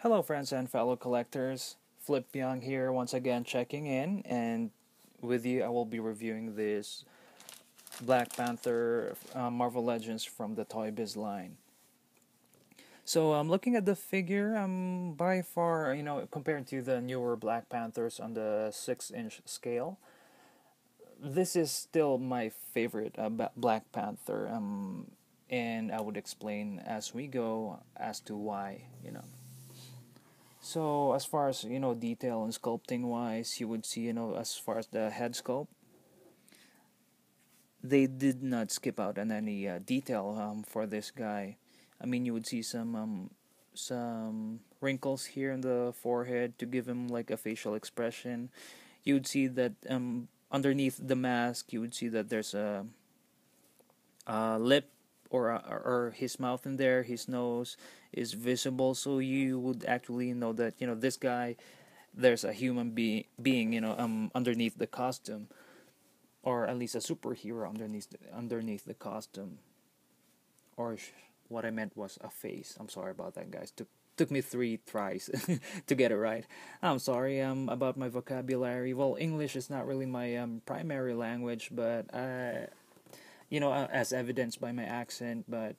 Hello, friends and fellow collectors. Flip Young here, once again checking in, and with you, I will be reviewing this Black Panther Marvel Legends from the Toybiz line. So I'm looking at the figure. By far, compared to the newer Black Panthers on the 6-inch scale, this is still my favorite Black Panther. And I would explain as we go as to why. So as far as detail and sculpting wise, you would see as far as the head sculpt, they did not skip out on any detail for this guy. I mean, you would see some wrinkles here in the forehead to give him like a facial expression. You would see that underneath the mask, you would see that there's a lip or his mouth in there. His nose is visible, so you would actually know that this guy, there's a human being underneath the costume, or at least a superhero underneath the costume. Or what I meant was a face. I'm sorry about that, guys. Took me 3 tries to get it right. I'm sorry about my vocabulary. Well, English is not really my primary language, but as evidenced by my accent, but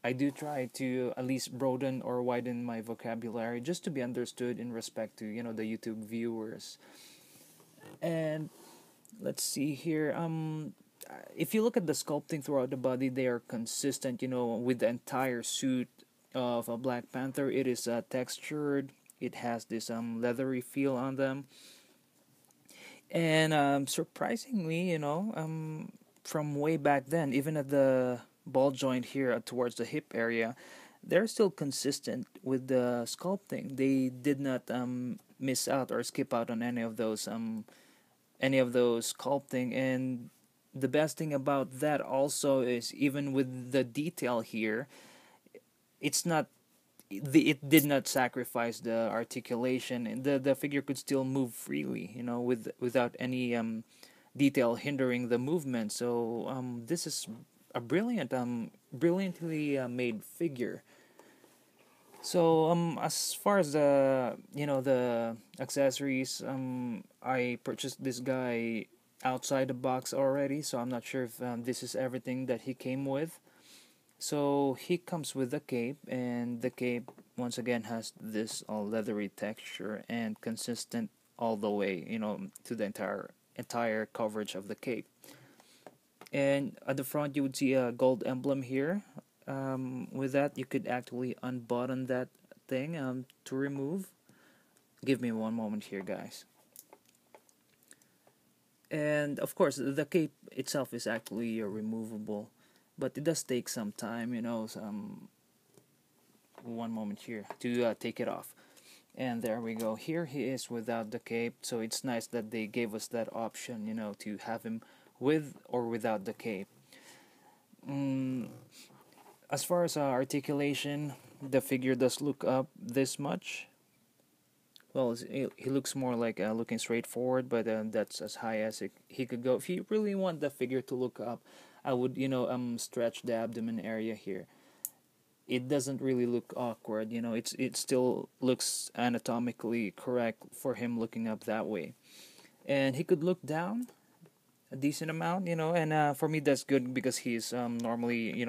I do try to at least broaden or widen my vocabulary just to be understood in respect to the YouTube viewers. And let's see here. If you look at the sculpting throughout the body, they are consistent. With the entire suit of a Black Panther, it is textured. It has this leathery feel on them, and surprisingly, from way back then, even at the ball joint here towards the hip area, they're still consistent with the sculpting. They did not miss out or skip out on any of those sculpting. And the best thing about that also is, even with the detail here, it's not it did not sacrifice the articulation, and the figure could still move freely, without any detail hindering the movement. So this is a brilliantly made figure. So as far as the accessories, I purchased this guy outside the box already, so I'm not sure if this is everything that he came with. So he comes with the cape, and the cape once again has this leathery texture and consistent all the way, to the entire coverage of the cape. And at the front, you would see a gold emblem here. With that, you could actually unbutton that thing to remove. Give me one moment here, guys. And of course, the cape itself is actually removable, but it does take some time, some one moment here to take it off. And there we go. Here he is without the cape, so it's nice that they gave us that option, to have him with or without the cape. Mm, as far as articulation, the figure does look up this much. Well, he looks more like looking straight forward, but that's as high as he could go. If you really want the figure to look up, I would stretch the abdomen area here. It doesn't really look awkward. It still looks anatomically correct for him looking up that way. And he could look down a decent amount, and for me that's good because he's normally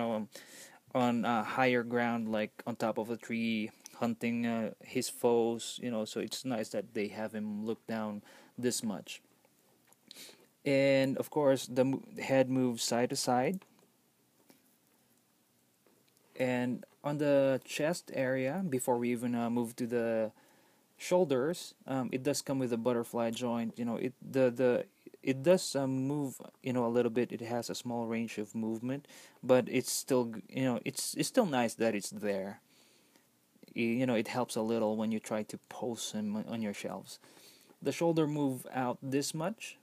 on higher ground, like on top of a tree, hunting his foes. So it's nice that they have him look down this much. And of course, the head moves side to side. And on the chest area, before we even move to the shoulders, it does come with a butterfly joint. It does move a little bit. It has a small range of movement, but it's still it's still nice that it's there. It helps a little when you try to pose him on your shelves. The shoulder move out this much.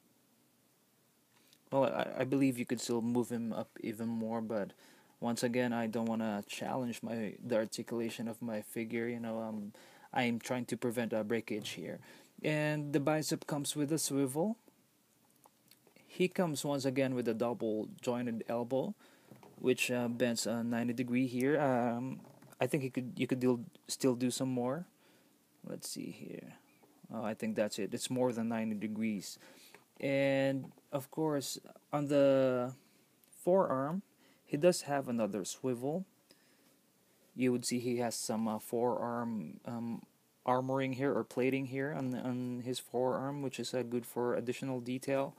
Well, I believe you could still move him up even more, but once again, I don't want to challenge the articulation of my figure. I'm trying to prevent a breakage here. And the bicep comes with a swivel. He comes once again with a double jointed elbow, which bends 90 degree here. I think you could still do some more Let's see here. Oh, I think that's it. It's more than 90 degrees. And of course, on the forearm, he does have another swivel. You would see he has some forearm armoring here or plating here on his forearm, which is good for additional detail.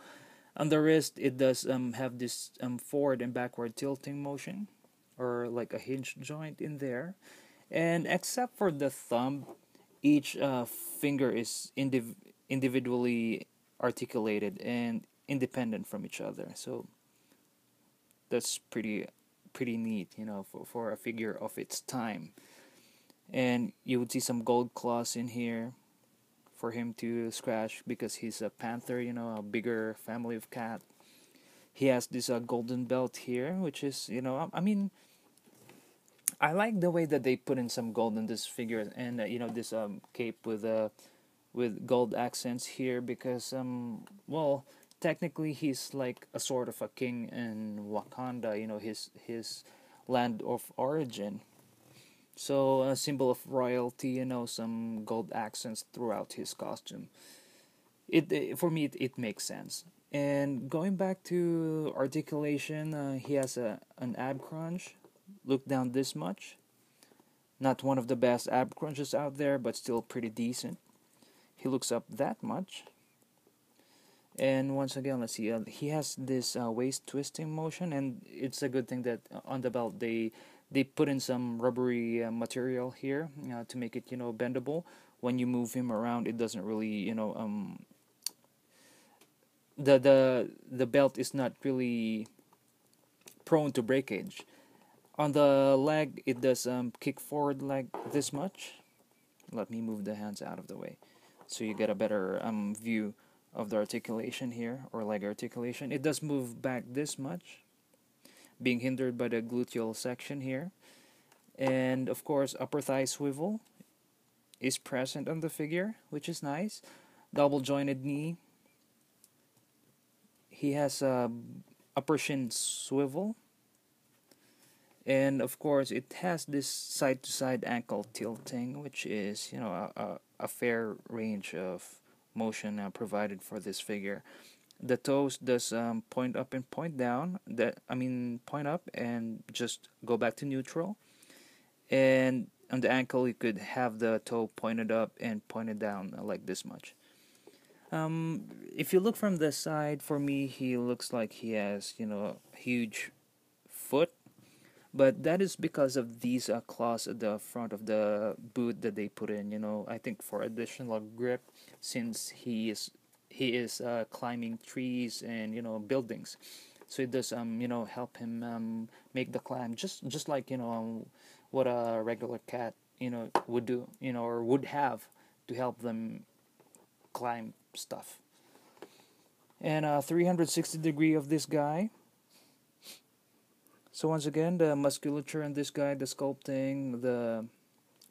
On the wrist, it does have this forward and backward tilting motion, or like a hinge joint in there. And except for the thumb, each finger is individually articulated and independent from each other. So that's pretty neat, for a figure of its time. And you would see some gold claws in here for him to scratch because he's a panther, a bigger family of cat. He has this golden belt here, which is, I mean, I like the way that they put in some gold in this figure, and this cape with gold accents here because well, technically he's like a sort of a king in Wakanda, his land of origin. So a symbol of royalty, some gold accents throughout his costume. For me it makes sense. And going back to articulation, he has an ab crunch. Look down this much. Not one of the best ab crunches out there, but still pretty decent. He looks up that much. And once again, let's see. He has this waist twisting motion, and it's a good thing that on the belt they put in some rubbery material here to make it bendable. When you move him around, it doesn't really the belt is not really prone to breakage. On the leg, it does kick forward like this much. Let me move the hands out of the way so you get a better view of the articulation here, or leg articulation. It does move back this much, being hindered by the gluteal section here. And of course, upper thigh swivel is present on the figure, which is nice. Double jointed knee. He has a upper shin swivel. And of course, it has this side to side ankle tilting, which is, a fair range of motion provided for this figure. The toes does point up and point down. Point up and just go back to neutral. And on the ankle, you could have the toe pointed up and pointed down like this much. If you look from the side, for me, he looks like he has, a huge foot. But that is because of these claws at the front of the boot that they put in. I think for additional grip, since he is climbing trees and buildings, so it does help him make the climb just like what a regular cat would do or would have to help them climb stuff. And 360 degree of this guy. So once again, the musculature in this guy, the sculpting, the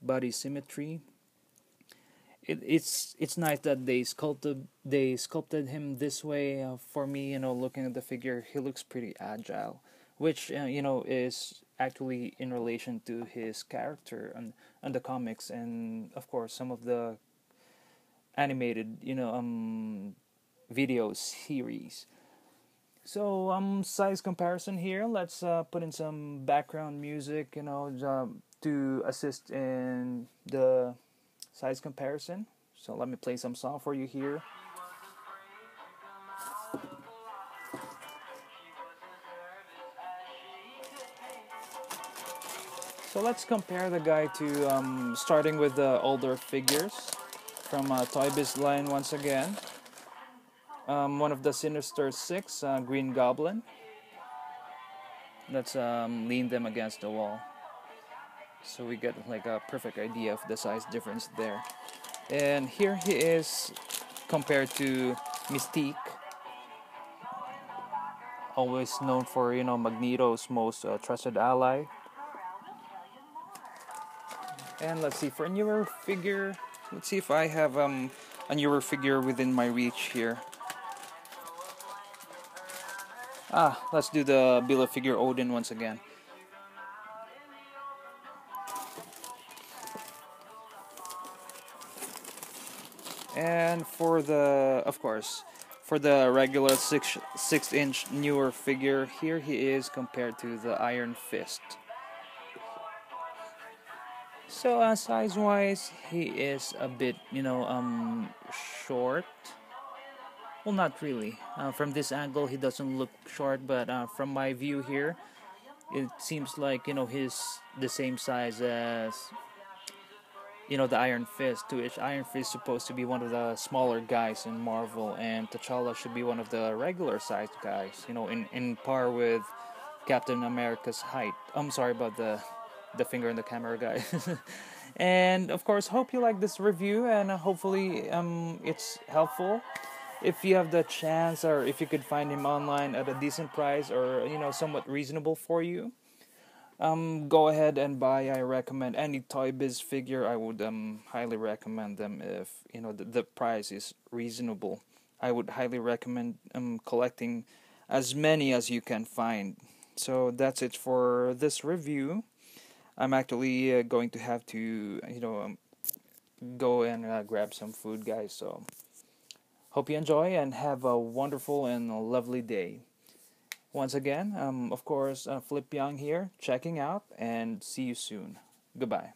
body symmetry. It's nice that they sculpted him this way. For me, looking at the figure, he looks pretty agile, which is actually in relation to his character on the comics, and of course some of the animated video series. So size comparison here. Let's put in some background music, to assist in the size comparison. So let me play some song for you here. So let's compare the guy to starting with the older figures from Toybiz line once again. One of the Sinister Six, Green Goblin. Let's lean them against the wall, so we get like a perfect idea of the size difference there. And here he is compared to Mystique, always known for Magneto's most trusted ally. And let's see, for a newer figure, let's see if I have a newer figure within my reach here. Let's do the Bill figure Odin once again. And for the, of course, for the regular 6-inch newer figure, here he is compared to the Iron Fist. So size wise, he is a bit, short. Well, not really. From this angle, he doesn't look short, but from my view here, it seems like he's the same size as the Iron Fist, to which Iron Fist is supposed to be one of the smaller guys in Marvel, and T'Challa should be one of the regular sized guys, in par with Captain America's height. I'm sorry about the finger in the camera, guy. And of course, hope you like this review, and hopefully it's helpful. If you have the chance, or if you could find him online at a decent price, or somewhat reasonable for you, go ahead and buy. I recommend any Toybiz figure. I would highly recommend them if the price is reasonable. I would highly recommend collecting as many as you can find. So that's it for this review. I'm actually going to have to go and grab some food, guys. So hope you enjoy and have a wonderful and a lovely day. Once again, of course, Flip Young here, checking out, and see you soon. Goodbye.